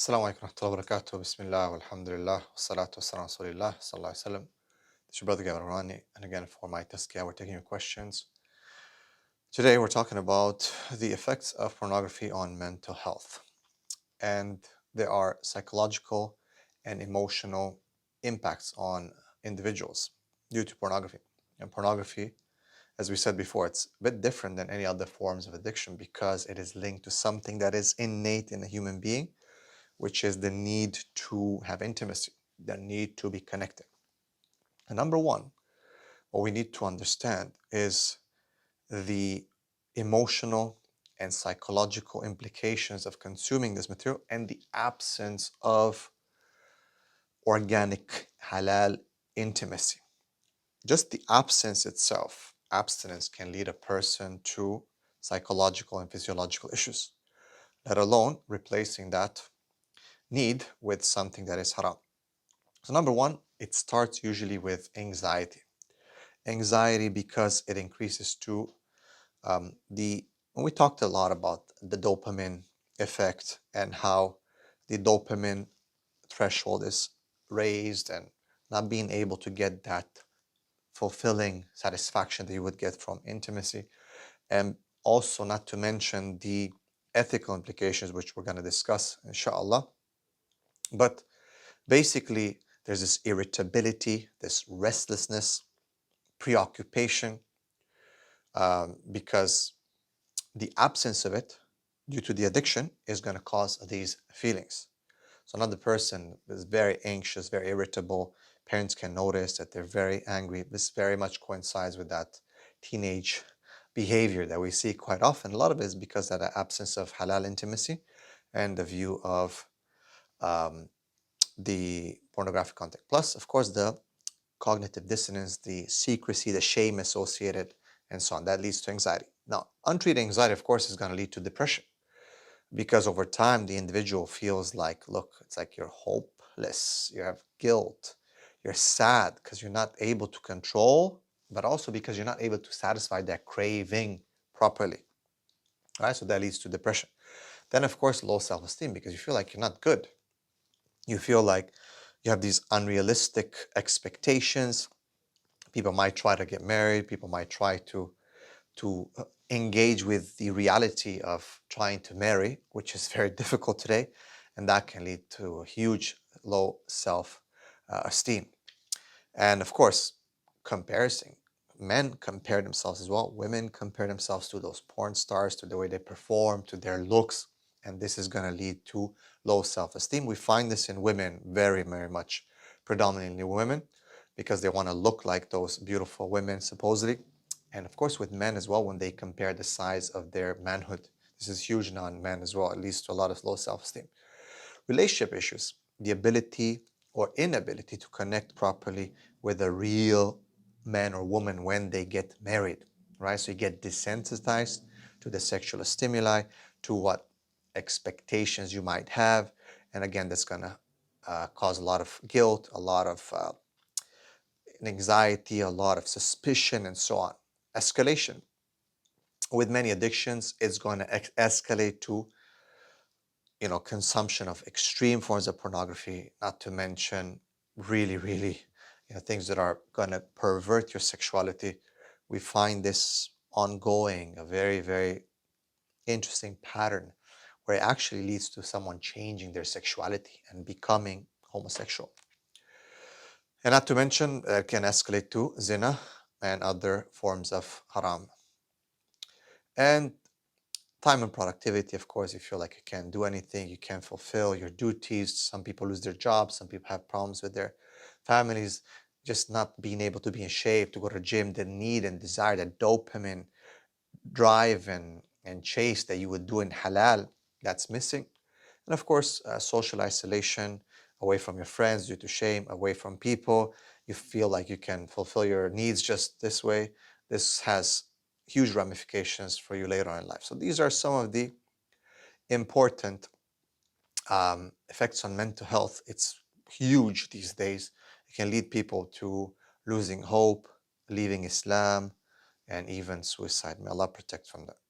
Assalamu alaikum warahmatullahi wabarakatuh. Bismillah, walhamdulillah, wassalatu wassalamu ala rasulillah, sallallahu alaihi wasallam. This is your brother Gavin Rani, and again for my tazkiyah, we're taking your questions. Today we're talking about the effects of pornography on mental health. And there are psychological and emotional impacts on individuals due to pornography. And pornography, as we said before, it's a bit different than any other forms of addiction because it is linked to something that is innate in a human being, which is the need to have intimacy, the need to be connected. And number one, what we need to understand is the emotional and psychological implications of consuming this material and the absence of organic halal intimacy. Just the absence itself, abstinence can lead a person to psychological and physiological issues, let alone replacing that need with something that is haram. So number one, it starts usually with anxiety. Anxiety because it increases to when we talked a lot about the dopamine effect and how the dopamine threshold is raised and not being able to get that fulfilling satisfaction that you would get from intimacy. And also not to mention the ethical implications, which we're going to discuss, inshallah. But basically, there's this irritability, this restlessness, preoccupation, because the absence of it due to the addiction is going to cause these feelings. So another person is very anxious, very irritable. Parents can notice that they're very angry. This very much coincides with that teenage behavior that we see quite often. A lot of it is because of the absence of halal intimacy and the view of the pornographic content. Plus, of course, the cognitive dissonance, the secrecy, the shame associated, and so on. That leads to anxiety. Now, untreated anxiety, of course, is going to lead to depression because over time, the individual feels like, look, it's like you're hopeless, you have guilt, you're sad because you're not able to control, but also because you're not able to satisfy that craving properly. Right? So that leads to depression. Then, of course, low self-esteem because you feel like you're not good. You feel like you have these unrealistic expectations. People might try to get married. People might try to engage with the reality of trying to marry, which is very difficult today, and that can lead to a huge low self-esteem. And of course, comparison. Men compare themselves as well. Women compare themselves to those porn stars, to the way they perform, to their looks, and this is going to lead to low self-esteem. We find this in women very, very much, predominantly women, because they want to look like those beautiful women, supposedly. And of course, with men as well, when they compare the size of their manhood. This is huge on men as well. It leads to a lot of low self-esteem. Relationship issues, the ability or inability to connect properly with a real man or woman when they get married, right? So you get desensitized to the sexual stimuli, to what expectations you might have. And again, that's going to cause a lot of guilt, a lot of anxiety, a lot of suspicion, and so on. Escalation. With many addictions, it's going to escalate to consumption of extreme forms of pornography, not to mention really, things that are going to pervert your sexuality. We find this ongoing, a very, very interesting pattern where it actually leads to someone changing their sexuality and becoming homosexual. And not to mention, it can escalate to zina and other forms of haram. And time and productivity, of course, you feel like you can't do anything, you can't fulfill your duties. Some people lose their jobs, some people have problems with their families, just not being able to be in shape, to go to the gym, the need and desire, the dopamine drive and chase that you would do in halal, that's missing. And of course, social isolation, away from your friends due to shame, away from people. You feel like you can fulfill your needs just this way. This has huge ramifications for you later on in life. So these are some of the important effects on mental health. It's huge these days. It can lead people to losing hope, leaving Islam, and even suicide. May Allah protect from that.